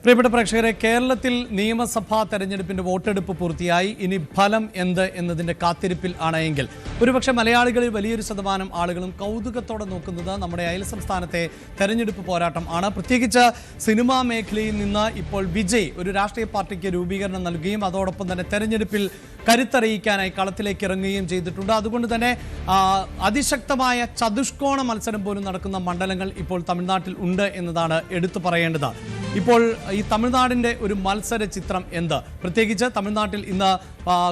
പ്രിയപ്പെട്ട പ്രേക്ഷകരെ, കേരളത്തിൽ നിയമസഭാ തെരഞ്ഞെടുപ്പിന്റെ വോട്ടെടുപ്പ് പൂർത്തിയായി. ഇനി ഫലം എന്ത് എന്നതിന്റെ കാത്തിരിപ്പിൽ ആണ് എങ്കിൽ ഒരുപക്ഷെ മലയാളികളിൽ വലിയൊരു ശതമാനം ആളുകളും കൗതുകത്തോടെ നോക്കുന്നത് നമ്മുടെ അയൽ സംസ്ഥാനത്തെ തെരഞ്ഞെടുപ്പ് പോരാട്ടം ആണ്. പ്രത്യേകിച്ച് സിനിമാ മേഖലയിൽ നിന്ന് ഇപ്പോൾ വിജയ് ഒരു രാഷ്ട്രീയ പാർട്ടിക്ക് രൂപീകരണം നൽകുകയും അതോടൊപ്പം തന്നെ തെരഞ്ഞെടുപ്പിൽ കരുത്തറിയിക്കാനായി കളത്തിലേക്ക് ഇറങ്ങുകയും ചെയ്തിട്ടുണ്ട്. അതുകൊണ്ട് തന്നെ അതിശക്തമായ ചതുഷ്കോണ മത്സരം പോലും നടക്കുന്ന മണ്ഡലങ്ങൾ ഇപ്പോൾ തമിഴ്നാട്ടിൽ ഉണ്ട് എന്നതാണ് എടുത്തു പറയേണ്ടത്. ഇപ്പോൾ ഈ തമിഴ്നാടിൻ്റെ ഒരു മത്സര ചിത്രം എന്ത്? പ്രത്യേകിച്ച് തമിഴ്നാട്ടിൽ ഇന്ന്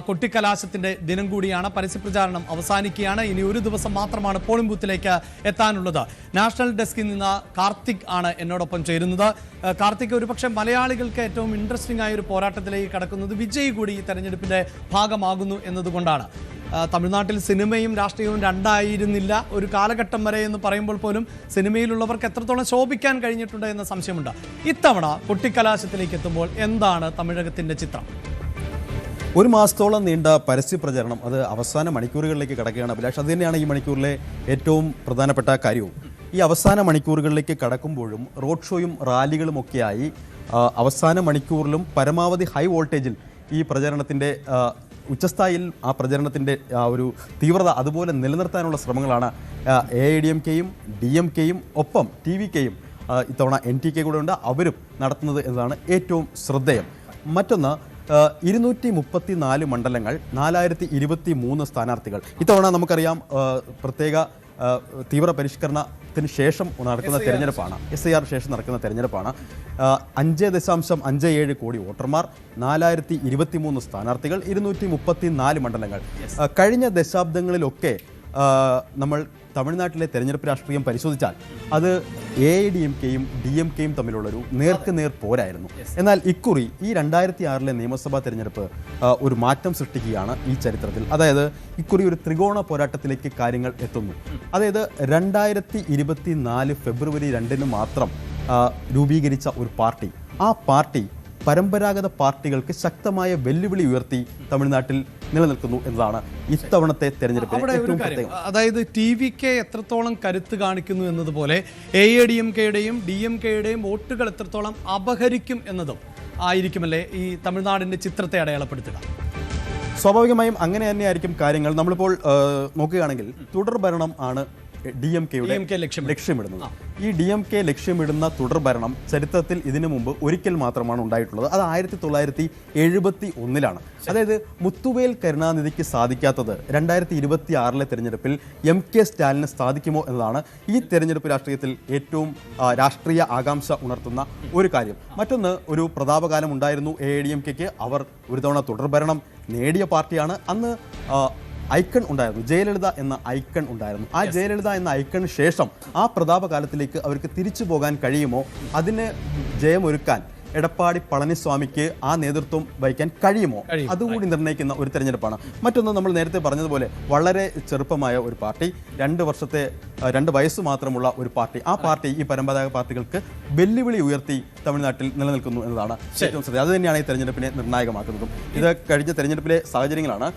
കൊട്ടിക്കലാശത്തിൻ്റെ ദിനം കൂടിയാണ്. പരസ്യപ്രചാരണം അവസാനിക്കുകയാണ്. ഇനി ഒരു ദിവസം മാത്രമാണ് പോളിംഗ് ബൂത്തിലേക്ക് എത്താനുള്ളത്. നാഷണൽ ഡെസ്കിൽ നിന്ന് കാർത്തിക് ആണ് എന്നോടൊപ്പം ചേരുന്നത്. കാർത്തിക്, ഒരുപക്ഷെ മലയാളികൾക്ക് ഏറ്റവും ഇൻട്രസ്റ്റിംഗ് ആയ ഒരു പോരാട്ടത്തിലേക്ക് കടക്കുന്നത് വിജയ് കൂടി ഈ തെരഞ്ഞെടുപ്പിൻ്റെ ഭാഗമാകുന്നു എന്നതുകൊണ്ടാണ്. തമിഴ്നാട്ടിൽ സിനിമയും രാഷ്ട്രീയവും രണ്ടായിരുന്നില്ല ഒരു കാലഘട്ടം വരെ എന്ന് പറയുമ്പോൾ പോലും സിനിമയിലുള്ളവർക്ക് എത്രത്തോളം ശോഭിക്കാൻ കഴിഞ്ഞിട്ടുണ്ട് എന്ന സംശയമുണ്ട്. ഇത്തവണ കൊട്ടിക്കലാശത്തിലേക്ക് എത്തുമ്പോൾ എന്താണ് തമിഴകത്തിൻ്റെ ചിത്രം? ഒരു മാസത്തോളം നീണ്ട പരസ്യ പ്രചരണം അത് അവസാന മണിക്കൂറുകളിലേക്ക് കടക്കുകയാണ് അഭിലാഷ്. അത് തന്നെയാണ് ഈ മണിക്കൂറിലെ ഏറ്റവും പ്രധാനപ്പെട്ട കാര്യവും. ഈ അവസാന മണിക്കൂറുകളിലേക്ക് കടക്കുമ്പോഴും റോഡ് ഷോയും റാലികളും ഒക്കെയായി അവസാന മണിക്കൂറിലും പരമാവധി ഹൈ വോൾട്ടേജിൽ ഈ പ്രചരണത്തിൻ്റെ ഉച്ചസ്ഥായിയിൽ ആ പ്രചരണത്തിൻ്റെ ഒരു തീവ്രത അതുപോലെ നിലനിർത്താനുള്ള ശ്രമങ്ങളാണ് AIADMKയും DMKയും ഒപ്പം TVKയും ഇത്തവണ NTK കൂടെ ഉണ്ട് അവരും നടത്തുന്നത് എന്നതാണ് ഏറ്റവും ശ്രദ്ധേയം. മറ്റൊന്ന് 234 മണ്ഡലങ്ങൾ, 4023 സ്ഥാനാർത്ഥികൾ. ഇത്തവണ നമുക്കറിയാം പ്രത്യേക തീവ്ര പരിഷ്കരണത്തിന് ശേഷം നടക്കുന്ന തെരഞ്ഞെടുപ്പാണ്. SIR ശേഷം നടക്കുന്ന തെരഞ്ഞെടുപ്പാണ്. 5.57 കോടി വോട്ടർമാർ, 4023 സ്ഥാനാർത്ഥികൾ, 234 മണ്ഡലങ്ങൾ. കഴിഞ്ഞ ദശാബ്ദങ്ങളിലൊക്കെ നമ്മൾ തമിഴ്നാട്ടിലെ തെരഞ്ഞെടുപ്പ് രാഷ്ട്രീയം പരിശോധിച്ചാൽ അത് AIADMKയും DMKയും തമ്മിലുള്ളൊരു നേർക്കുനേർ പോരായിരുന്നു. എന്നാൽ ഇക്കുറി ഈ 2006 നിയമസഭാ തെരഞ്ഞെടുപ്പ് ഒരു മാറ്റം സൃഷ്ടിക്കുകയാണ് ഈ ചരിത്രത്തിൽ. അതായത് ഇക്കുറി ഒരു ത്രികോണ പോരാട്ടത്തിലേക്ക് കാര്യങ്ങൾ എത്തുന്നു. അതായത് 2024 ഫെബ്രുവരി 2 മാത്രം രൂപീകരിച്ച ഒരു പാർട്ടി, ആ പാർട്ടി പരമ്പരാഗത പാർട്ടികൾക്ക് ശക്തമായ വെല്ലുവിളി ഉയർത്തി തമിഴ്നാട്ടിൽ നിലനിൽക്കുന്നു എന്നതാണ് ഇത്തവണത്തെ തെരഞ്ഞെടുപ്പിൽ ഏറ്റവും പ്രത്യേകം. അതായത് TVK എത്രത്തോളം കരുത്ത് കാണിക്കുന്നു എന്നതുപോലെ AIADMKയുടെയും DMKയുടെയും വോട്ടുകൾ എത്രത്തോളം അപഹരിക്കും എന്നതും ആയിരിക്കുമല്ലേ ഈ തമിഴ്നാടിന്റെ ചിത്രത്തെ അടയാളപ്പെടുത്തുക? സ്വാഭാവികമായും അങ്ങനെ തന്നെയായിരിക്കും കാര്യങ്ങൾ. നമ്മളിപ്പോൾ നോക്കുകയാണെങ്കിൽ തുടർഭരണം ആണ് DMK ലക്ഷ്യമിടുന്നത്. ഈ DMK ലക്ഷ്യമിടുന്ന തുടർഭരണം ചരിത്രത്തിൽ ഇതിനു മുമ്പ് ഒരിക്കൽ മാത്രമാണ് ഉണ്ടായിട്ടുള്ളത്. അത് 1971 അതായത് മുത്തുവേൽ കരുണാനിധിക്ക് സാധിക്കാത്തത് 2026 തെരഞ്ഞെടുപ്പിൽ MK സ്റ്റാലിന് സാധിക്കുമോ എന്നതാണ് ഈ തെരഞ്ഞെടുപ്പ് രാഷ്ട്രീയത്തിൽ ഏറ്റവും രാഷ്ട്രീയ ആകാംക്ഷ ഉണർത്തുന്ന ഒരു കാര്യം. മറ്റൊന്ന്, ഒരു പ്രതാപകാലം ഉണ്ടായിരുന്നു AIADMKയ്ക്ക്. അവർ ഒരു തവണ തുടർഭരണം നേടിയ പാർട്ടിയാണ്. അന്ന് ഐക്കൺ ഉണ്ടായിരുന്നു, ജയലളിത എന്ന ഐക്കൺ ഉണ്ടായിരുന്നു. ആ ജയലളിത എന്ന ഐക്കണിന് ശേഷം ആ പ്രതാപകാലത്തിലേക്ക് അവർക്ക് തിരിച്ചു പോകാൻ കഴിയുമോ, അതിന് ജയമൊരുക്കാൻ എടപ്പാടി പളനിസ്വാമിക്ക് ആ നേതൃത്വം വഹിക്കാൻ കഴിയുമോ, അതുകൂടി നിർണ്ണയിക്കുന്ന ഒരു തെരഞ്ഞെടുപ്പാണ്. മറ്റൊന്ന്, നമ്മൾ നേരത്തെ പറഞ്ഞതുപോലെ വളരെ ചെറുപ്പമായ ഒരു പാർട്ടി, 2 വയസ്സ് മാത്രമുള്ള ഒരു പാർട്ടി. ആ പാർട്ടി ഈ പരമ്പരാഗത പാർട്ടികൾക്ക് വെല്ലുവിളി ഉയർത്തി തമിഴ്നാട്ടിൽ നിലനിൽക്കുന്നു എന്നതാണ് ഏറ്റവും ശ്രദ്ധ. അത് തന്നെയാണ് ഈ തെരഞ്ഞെടുപ്പിനെ നിർണായകമാക്കുന്നതും. ഇത് കഴിഞ്ഞ തെരഞ്ഞെടുപ്പിലെ സാഹചര്യങ്ങളാണ്.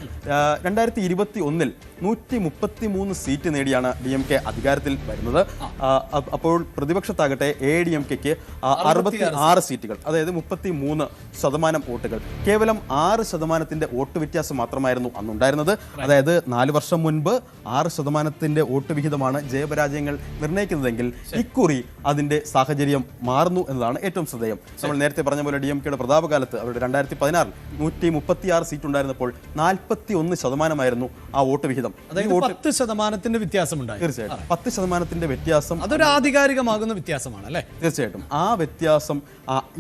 2021 133 സീറ്റ് നേടിയാണ് DMK അധികാരത്തിൽ വരുന്നത്. അപ്പോൾ പ്രതിപക്ഷത്താകട്ടെ AIADMKയ്ക്ക് 66 സീറ്റുകൾ, അതായത് 33% വോട്ടുകൾ. കേവലം 6% വോട്ട് വ്യത്യാസം മാത്രമായിരുന്നു അന്നുണ്ടായിരുന്നത്. അതായത് 4 വർഷം മുൻപ് 6% വോട്ട് വിഹിതമാണ് ജയപരാജയങ്ങൾ നിർണ്ണയിക്കുന്നതെങ്കിൽ ഇക്കുറി അതിന്റെ സാഹചര്യം മാറുന്നു എന്നതാണ് ഏറ്റവും ശ്രദ്ധേയം. നമ്മൾ നേരത്തെ പറഞ്ഞ പോലെ DMKയുടെ പ്രതാപകാലത്ത് അവരുടെ 2016 136 സീറ്റ് ഉണ്ടായിരുന്നപ്പോൾ 41% ആ വോട്ട് വിഹിതം. അതായത് 10% വ്യത്യാസമുണ്ടായി. തീർച്ചയായിട്ടും 10% വ്യത്യാസം അതൊരു ആധികാരികമാകുന്ന വ്യത്യാസമാണ് അല്ലേ? തീർച്ചയായിട്ടും ആ വ്യത്യാസം,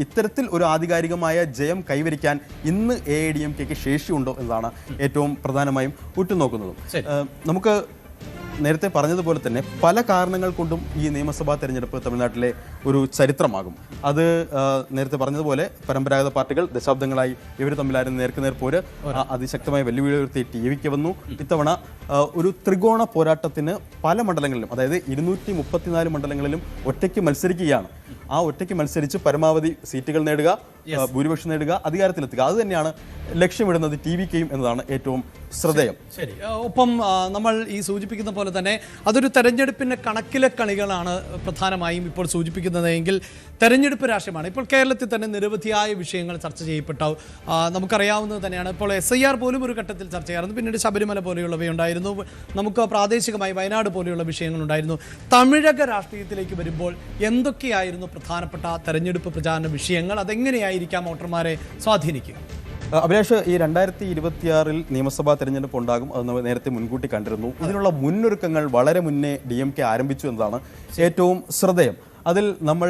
ഇത്തരത്തിൽ ഒരു ആധികാരികമായ ജയം കൈവരിക്കാൻ ഇന്ന് AIADMKയ്ക്ക് ശേഷിയുണ്ടോ എന്നതാണ് ഏറ്റവും പ്രധാനമായും ഉറ്റുനോക്കുന്നതും. നമുക്ക് നേരത്തെ പറഞ്ഞതുപോലെ തന്നെ പല കാരണങ്ങൾ കൊണ്ടും ഈ നിയമസഭാ തെരഞ്ഞെടുപ്പ് തമിഴ്നാട്ടിലെ ഒരു ചരിത്രമാകും. അത് നേരത്തെ പറഞ്ഞതുപോലെ പരമ്പരാഗത പാർട്ടികൾ ദശാബ്ദങ്ങളായി ഇവർ തമ്മിലായിരുന്നു നേർക്കുനേർ പോര്. അതിശക്തമായ വെല്ലുവിളി ഉയർത്തി TVK വന്നു. ഇത്തവണ ഒരു ത്രികോണ പോരാട്ടത്തിന് പല മണ്ഡലങ്ങളിലും, അതായത് 234 മണ്ഡലങ്ങളിലും ഒറ്റയ്ക്ക് മത്സരിക്കുകയാണ്. ആ ഒറ്റയ്ക്ക് മത്സരിച്ച് പരമാവധി സീറ്റുകൾ നേടുക, ഭൂരിപക്ഷം നേടുക, അധികാരത്തിലെത്തുക, അത് തന്നെയാണ് ലക്ഷ്യമിടുന്നത് TVKയും എന്നതാണ് ഏറ്റവും ശ്രദ്ധേയം. ശരി. ഒപ്പം നമ്മൾ ഈ സൂചിപ്പിക്കുന്ന പോലെ തന്നെ അതൊരു തെരഞ്ഞെടുപ്പിൻ്റെ കണക്കിലെ കളികളാണ് പ്രധാനമായും ഇപ്പോൾ സൂചിപ്പിക്കുന്നത് എങ്കിൽ തെരഞ്ഞെടുപ്പ് രാഷ്ട്രീയമാണ്. ഇപ്പോൾ കേരളത്തിൽ തന്നെ നിരവധിയായ വിഷയങ്ങൾ ചർച്ച ചെയ്യപ്പെട്ട നമുക്കറിയാവുന്നത് തന്നെയാണ്. ഇപ്പോൾ SIR പോലും ഒരു ഘട്ടത്തിൽ ചർച്ച ചെയ്യാറുണ്ട്. പിന്നീട് ശബരിമല പോലെയുള്ളവയുണ്ടായിരുന്നു. നമുക്ക് പ്രാദേശികമായി വയനാട് പോലെയുള്ള വിഷയങ്ങളുണ്ടായിരുന്നു. തമിഴക രാഷ്ട്രീയത്തിലേക്ക് വരുമ്പോൾ എന്തൊക്കെയായിരുന്നു പ്രധാനപ്പെട്ട തെരഞ്ഞെടുപ്പ് പ്രചാരണ വിഷയങ്ങൾ? അതെങ്ങനെയായിരിക്കാം വോട്ടർമാരെ സ്വാധീനിക്കുക? അഭിലാഷ്, ഈ 2026 നിയമസഭാ തെരഞ്ഞെടുപ്പ് ഉണ്ടാകും. അത് നമ്മൾ നേരത്തെ മുൻകൂട്ടി കണ്ടിരുന്നു. ഇതിനുള്ള മുന്നൊരുക്കങ്ങൾ വളരെ മുന്നേ DMK ആരംഭിച്ചു എന്നതാണ് ഏറ്റവും ശ്രദ്ധേയം. അതിൽ നമ്മൾ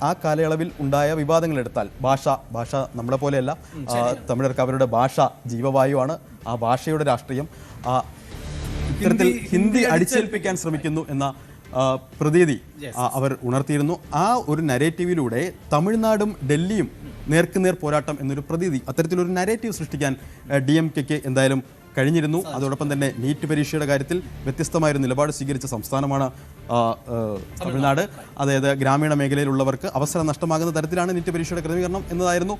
ആ കാലയളവിൽ ഉണ്ടായ വിവാദങ്ങൾ എടുത്താൽ ഭാഷ നമ്മളെ പോലെയല്ല. തമിഴർക്ക് അവരുടെ ഭാഷ ജീവവായുവാണ്. ആ ഭാഷയുടെ രാഷ്ട്രീയം ഇത്തരത്തിൽ ഹിന്ദി അടിച്ചേൽപ്പിക്കാൻ ശ്രമിക്കുന്നു എന്ന പ്രതീതി അവർ ഉണർത്തിയിരുന്നു. ആ ഒരു നരേറ്റീവിലൂടെ തമിഴ്നാടും ഡൽഹിയും നേർക്കുനേർ പോരാട്ടം എന്നൊരു പ്രതീതി, അത്തരത്തിലൊരു നരേറ്റീവ് സൃഷ്ടിക്കാൻ DMKക്ക് എന്തായാലും കഴിഞ്ഞിരുന്നു. അതോടൊപ്പം തന്നെ നീറ്റ് പരീക്ഷയുടെ കാര്യത്തിൽ വ്യത്യസ്തമായൊരു നിലപാട് സ്വീകരിച്ച സംസ്ഥാനമാണ് തമിഴ്നാട്. അതായത് ഗ്രാമീണ മേഖലയിലുള്ളവർക്ക് അവസരം നഷ്ടമാകുന്ന തരത്തിലാണ് നീറ്റ് പരീക്ഷയുടെ ക്രമീകരണം എന്നതായിരുന്നു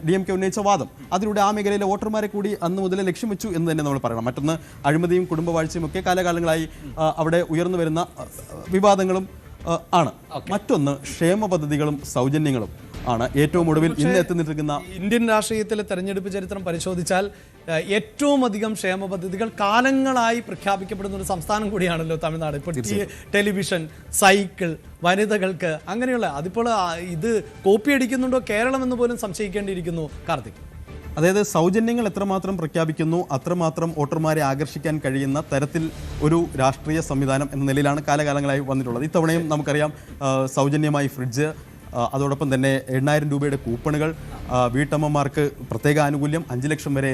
DMK ഉന്നയിച്ച വാദം. അതിലൂടെ ആ മേഖലയിലെ വോട്ടർമാരെ കൂടി അന്ന് മുതലേ ലക്ഷ്യം വെച്ചു എന്ന് തന്നെ നമ്മൾ പറയണം. മറ്റൊന്ന് അഴിമതിയും കുടുംബവാഴ്ചയും ഒക്കെ കാലകാലങ്ങളായി അവിടെ ഉയർന്നു വരുന്ന വിവാദങ്ങളും ആണ്. മറ്റൊന്ന് ക്ഷേമ പദ്ധതികളും സൗജന്യങ്ങളും ആണ്. ഏറ്റവും ഒടുവിൽ ഇന്ന് എത്തിനിൽക്കുന്ന ഇന്ത്യൻ രാഷ്ട്രീയത്തിലെ തെരഞ്ഞെടുപ്പ് ചരിത്രം പരിശോധിച്ചാൽ ഏറ്റവും അധികം ക്ഷേമ പദ്ധതികൾ കാലങ്ങളായി പ്രഖ്യാപിക്കപ്പെടുന്ന ഒരു സംസ്ഥാനം കൂടിയാണല്ലോ തമിഴ്നാട്. ഇപ്പോൾ ടെലിവിഷൻ, സൈക്കിൾ, വനിതകൾക്ക് അങ്ങനെയുള്ള അതിപ്പോൾ ഇത് കോപ്പി അടിക്കുന്നുണ്ടോ കേരളം എന്ന് പോലും സംശയിക്കേണ്ടിയിരിക്കുന്നു കാർത്തിക്. അതായത് സൗജന്യങ്ങൾ എത്രമാത്രം പ്രഖ്യാപിക്കുന്നു അത്രമാത്രം വോട്ടർമാരെ ആകർഷിക്കാൻ കഴിയുന്ന തരത്തിൽ ഒരു രാഷ്ട്രീയ സംവിധാനം എന്ന നിലയിലാണ് കാലകാലങ്ങളായി വന്നിട്ടുള്ളത്. ഇത്തവണയും നമുക്കറിയാം സൗജന്യമായി ഫ്രിഡ്ജ്, അതോടൊപ്പം തന്നെ 8000 രൂപയുടെ കൂപ്പണുകൾ, വീട്ടമ്മമാർക്ക് പ്രത്യേക ആനുകൂല്യം, 5 ലക്ഷം വരെ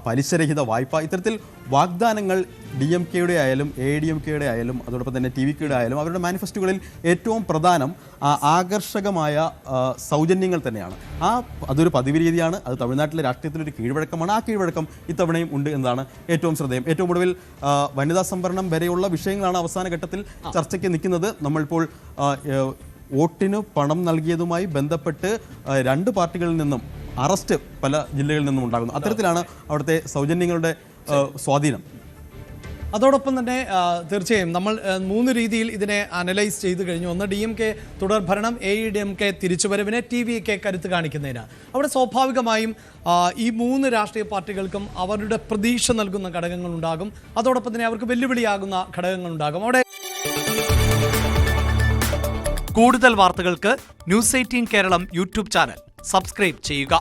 പലിശരഹിത വായ്പ. ഇത്തരത്തിൽ വാഗ്ദാനങ്ങൾ DMKയുടെ ആയാലും AIADMKയുടെ ആയാലും അതോടൊപ്പം തന്നെ TVKയുടെ ആയാലും അവരുടെ മാനിഫെസ്റ്റോകളിൽ ഏറ്റവും പ്രധാനം ആകർഷകമായ സൗജന്യങ്ങൾ തന്നെയാണ്. അതൊരു പതിവ് രീതിയാണ്. അത് തമിഴ്നാട്ടിലെ രാഷ്ട്രീയത്തിലൊരു കീഴ്വഴക്കമാണ്. ആ കീഴ്വഴക്കം ഇത്തവണയും ഉണ്ട് എന്നതാണ് ഏറ്റവും ശ്രദ്ധേയം. ഏറ്റവും ഒടുവിൽ വനിതാ സംവരണം വരെയുള്ള വിഷയങ്ങളാണ് അവസാന ഘട്ടത്തിൽ ചർച്ചയ്ക്ക് നിൽക്കുന്നത്. നമ്മളിപ്പോൾ വോട്ടിന് പണം നൽകിയതുമായി ബന്ധപ്പെട്ട് 2 പാർട്ടികളിൽ നിന്നും അറസ്റ്റ് പല ജില്ലകളിൽ നിന്നും ഉണ്ടാകുന്നു. അത്തരത്തിലാണ് അവിടുത്തെ സൗജന്യങ്ങളുടെ സ്വാധീനം. അതോടൊപ്പം തന്നെ തീർച്ചയായും നമ്മൾ 3 രീതിയിൽ ഇതിനെ അനലൈസ് ചെയ്തു കഴിഞ്ഞു. ഒന്ന് DMK തുടർഭരണം, AIADMK തിരിച്ചുവരവിനെ, TVK കരുത്ത് കാണിക്കുന്നതിന്. അവിടെ സ്വാഭാവികമായും ഈ 3 രാഷ്ട്രീയ പാർട്ടികൾക്കും അവരുടെ പ്രതീക്ഷ നൽകുന്ന ഘടകങ്ങളുണ്ടാകും. അതോടൊപ്പം തന്നെ അവർക്ക് വെല്ലുവിളിയാകുന്ന ഘടകങ്ങളുണ്ടാകും. അവിടെ കൂടുതൽ വാർത്തകൾക്ക് News 18 Keralam YouTube channel subscribe ചെയ്യുക.